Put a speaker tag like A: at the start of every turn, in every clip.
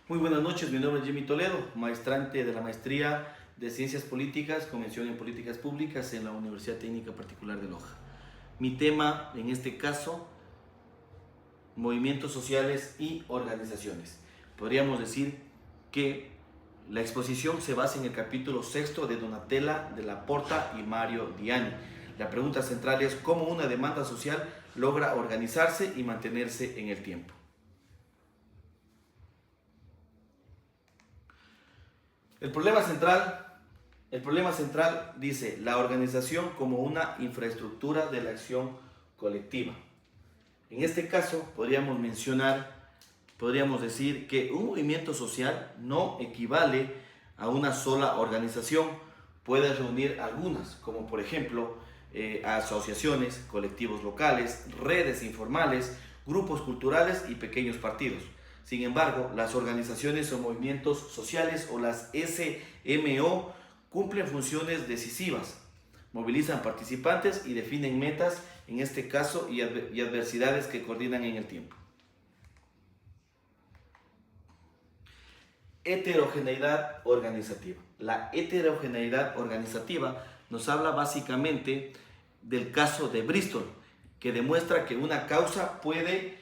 A: Muy buenas noches, mi nombre es Jimmy Toledo, maestrante de la Maestría de Ciencias Políticas, con mención en Políticas Públicas en la Universidad Técnica Particular de Loja. Mi tema, en este caso, movimientos sociales y organizaciones. Podríamos decir que la exposición se basa en el capítulo sexto de Donatella de la Porta y Mario Diani. La pregunta central es cómo una demanda social logra organizarse y mantenerse en el tiempo. El problema central dice la organización como una infraestructura de la acción colectiva. En este caso podríamos decir que un movimiento social no equivale a una sola organización, puede reunir algunas, como por ejemplo asociaciones, colectivos locales, redes informales, grupos culturales y pequeños partidos. Sin embargo, las organizaciones o movimientos sociales o las SMO cumplen funciones decisivas, movilizan participantes y definen metas, en este caso, y adversidades que coordinan en el tiempo. Heterogeneidad organizativa. La heterogeneidad organizativa nos habla básicamente del caso de Bristol, que demuestra que una causa puede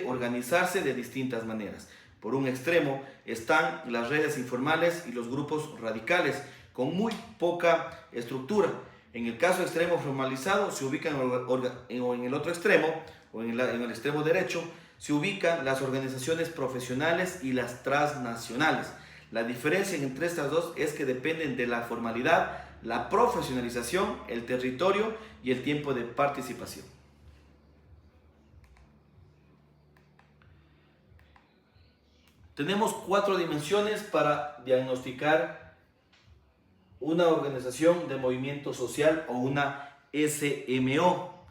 A: organizarse de distintas maneras. Por un extremo están las redes informales y los grupos radicales, con muy poca estructura. En el caso extremo formalizado se ubican en el otro extremo, o en el extremo derecho, se ubican las organizaciones profesionales y las transnacionales. La diferencia entre estas dos es que dependen de la formalidad, la profesionalización, el territorio y el tiempo de participación. Tenemos 4 dimensiones para diagnosticar una organización de movimiento social o una SMO.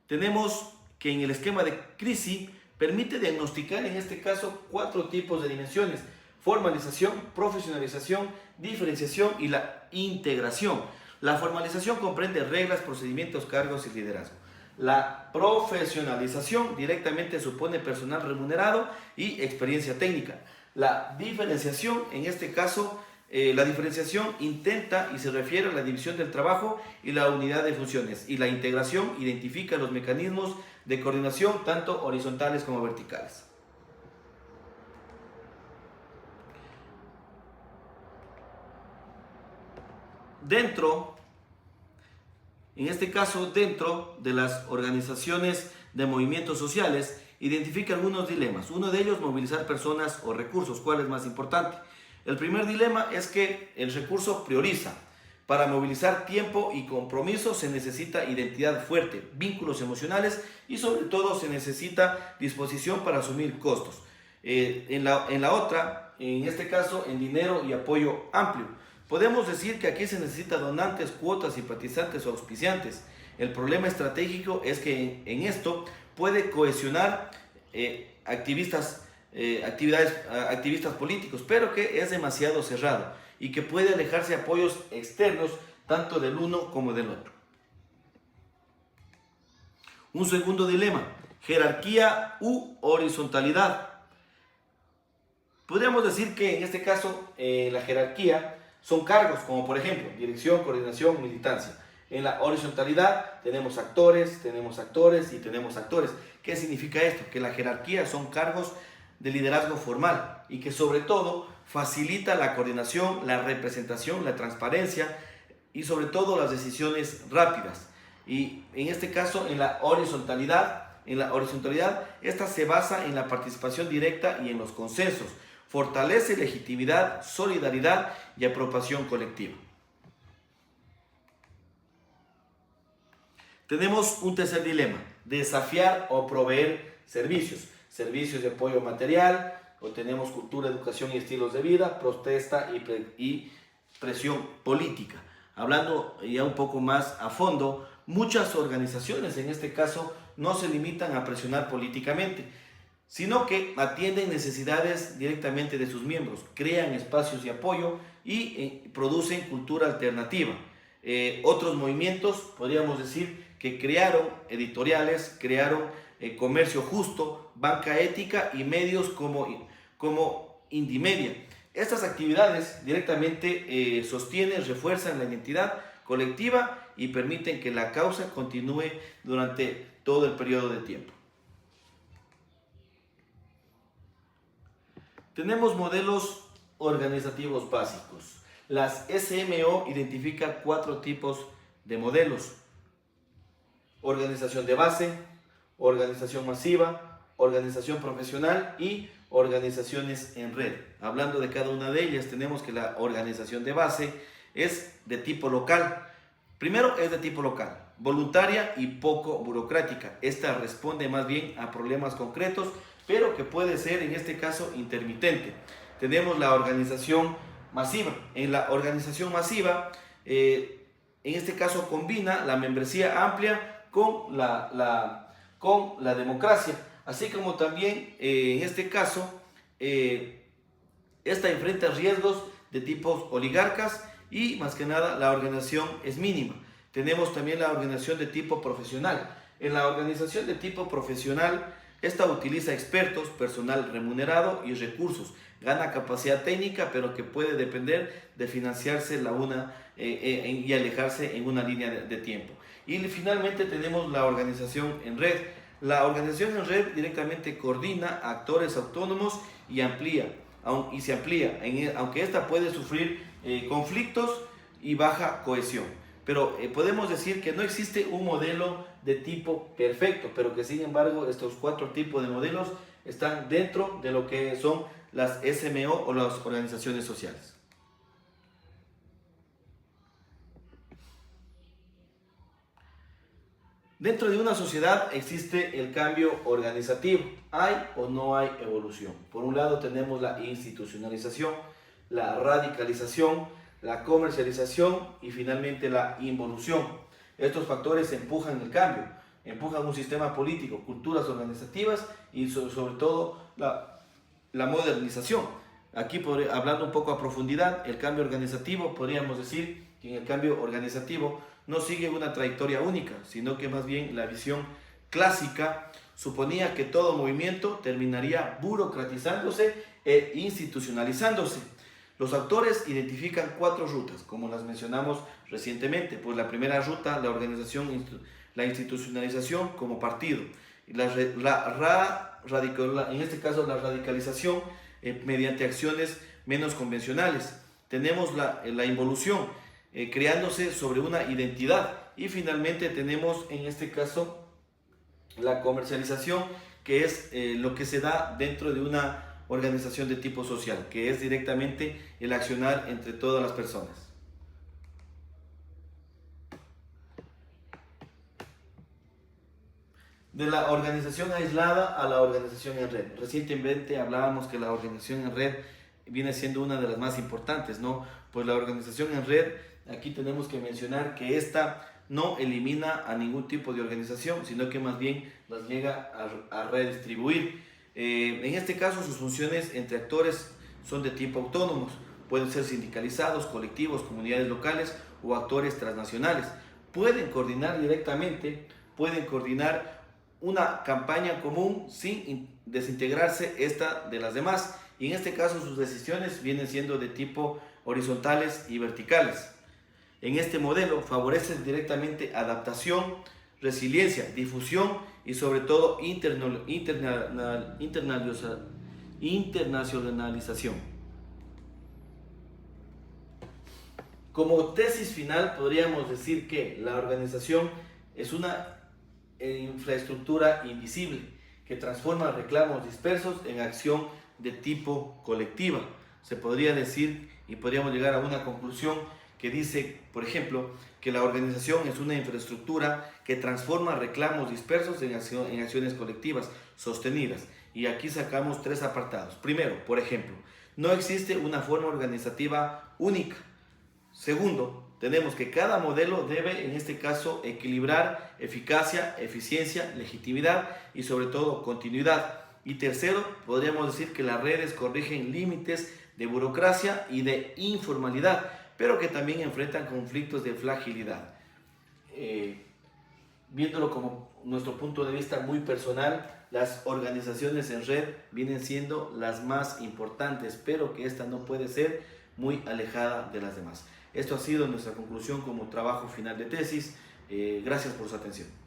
A: Tenemos que en el esquema de crisis permite diagnosticar en este caso 4 tipos de dimensiones: formalización, profesionalización, diferenciación y la integración. La formalización comprende reglas, procedimientos, cargos y liderazgo. La profesionalización directamente supone personal remunerado y experiencia técnica. La diferenciación, en este caso, la diferenciación intenta y se refiere a la división del trabajo y la unidad de funciones. Y la integración identifica los mecanismos de coordinación, tanto horizontales como verticales. En este caso, dentro de las organizaciones de movimientos sociales, identifica algunos dilemas. Uno de ellos, movilizar personas o recursos. ¿Cuál es más importante? El primer dilema es que el recurso prioriza. Para movilizar tiempo y compromiso se necesita identidad fuerte, vínculos emocionales y sobre todo se necesita disposición para asumir costos. En la otra, en este caso, en dinero y apoyo amplio. Podemos decir que aquí se necesita donantes, cuotas, simpatizantes o auspiciantes. El problema estratégico es que en esto puede cohesionar activistas políticos, pero que es demasiado cerrado y que puede alejarse de apoyos externos tanto del uno como del otro. Un segundo dilema: jerarquía u horizontalidad. Podríamos decir que en este caso la jerarquía son cargos como por ejemplo dirección, coordinación, militancia. En la horizontalidad tenemos actores y tenemos actores. ¿Qué significa esto? Que la jerarquía son cargos de liderazgo formal y que sobre todo facilita la coordinación, la representación, la transparencia y sobre todo las decisiones rápidas. Y en este caso en la horizontalidad, esta se basa en la participación directa y en los consensos. Fortalece legitimidad, solidaridad y apropiación colectiva. Tenemos un tercer dilema: desafiar o proveer servicios de apoyo material, o tenemos cultura, educación y estilos de vida, protesta y presión política. Hablando ya un poco más a fondo, muchas organizaciones en este caso no se limitan a presionar políticamente, sino que atienden necesidades directamente de sus miembros, crean espacios de apoyo y producen cultura alternativa. Otros movimientos, podríamos decir, que crearon editoriales, crearon comercio justo, banca ética y medios como como Indimedia. Estas actividades directamente sostienen, refuerzan la identidad colectiva y permiten que la causa continúe durante todo el periodo de tiempo. Tenemos modelos organizativos básicos. Las SMO identifican 4 tipos de modelos: organización de base, organización masiva, organización profesional y organizaciones en red. Hablando de cada una de ellas, tenemos que la organización de base es de tipo local. Primero, es de tipo local, voluntaria y poco burocrática. Esta responde más bien a problemas concretos, pero que puede ser en este caso intermitente. Tenemos la organización masiva. En la organización masiva, en este caso combina la membresía amplia con la democracia, así como también en este caso esta enfrenta riesgos de tipos oligarcas y más que nada la organización es mínima. Tenemos también la organización de tipo profesional. En la organización de tipo profesional, esta utiliza expertos, personal remunerado y recursos. Gana capacidad técnica, pero que puede depender de financiarse y alejarse en una línea de tiempo. Y finalmente tenemos la organización en red. La organización en red directamente coordina a actores autónomos y se amplía, aunque esta puede sufrir conflictos y baja cohesión. Pero podemos decir que no existe un modelo de tipo perfecto, pero que sin embargo estos 4 tipos de modelos están dentro de lo que son las SMO o las organizaciones sociales. Dentro de una sociedad existe el cambio organizativo. ¿Hay o no hay evolución? Por un lado tenemos la institucionalización, la radicalización, la comercialización y finalmente la involución. Estos factores empujan el cambio, empujan un sistema político, culturas organizativas y sobre todo la modernización. Aquí, hablando un poco a profundidad, el cambio organizativo, podríamos decir que en el cambio organizativo no sigue una trayectoria única, sino que más bien la visión clásica suponía que todo movimiento terminaría burocratizándose e institucionalizándose. Los autores identifican 4 rutas, como las mencionamos recientemente. Pues la primera ruta, la organización, la institucionalización como partido. En este caso, la radicalización mediante acciones menos convencionales. Tenemos la involución, creándose sobre una identidad. Y finalmente tenemos en este caso la comercialización, que es lo que se da dentro de una organización de tipo social, que es directamente el accionar entre todas las personas. De la organización aislada a la organización en red. Recientemente hablábamos que la organización en red viene siendo una de las más importantes, ¿no? Pues la organización en red, aquí tenemos que mencionar que esta no elimina a ningún tipo de organización, sino que más bien las llega a redistribuir. En este caso, sus funciones entre actores son de tipo autónomos. Pueden ser sindicalizados, colectivos, comunidades locales o actores transnacionales. Pueden coordinar directamente, pueden coordinar una campaña común sin desintegrarse esta de las demás. Y en este caso, sus decisiones vienen siendo de tipo horizontales y verticales. En este modelo favorecen directamente adaptación, resiliencia, difusión y sobre todo internacionalización. Como tesis final podríamos decir que la organización es una infraestructura invisible que transforma reclamos dispersos en acción de tipo colectiva. Se podría decir y podríamos llegar a una conclusión que dice, por ejemplo, que la organización es una infraestructura que transforma reclamos dispersos en acciones colectivas sostenidas. Y aquí sacamos 3 apartados. Primero, por ejemplo, no existe una forma organizativa única. Segundo, tenemos que cada modelo debe, en este caso, equilibrar eficacia, eficiencia, legitimidad y sobre todo continuidad. Y tercero, podríamos decir que las redes corrigen límites de burocracia y de informalidad, pero que también enfrentan conflictos de fragilidad. Viéndolo como nuestro punto de vista muy personal, las organizaciones en red vienen siendo las más importantes, pero que esta no puede ser muy alejada de las demás. Esto ha sido nuestra conclusión como trabajo final de tesis. Gracias por su atención.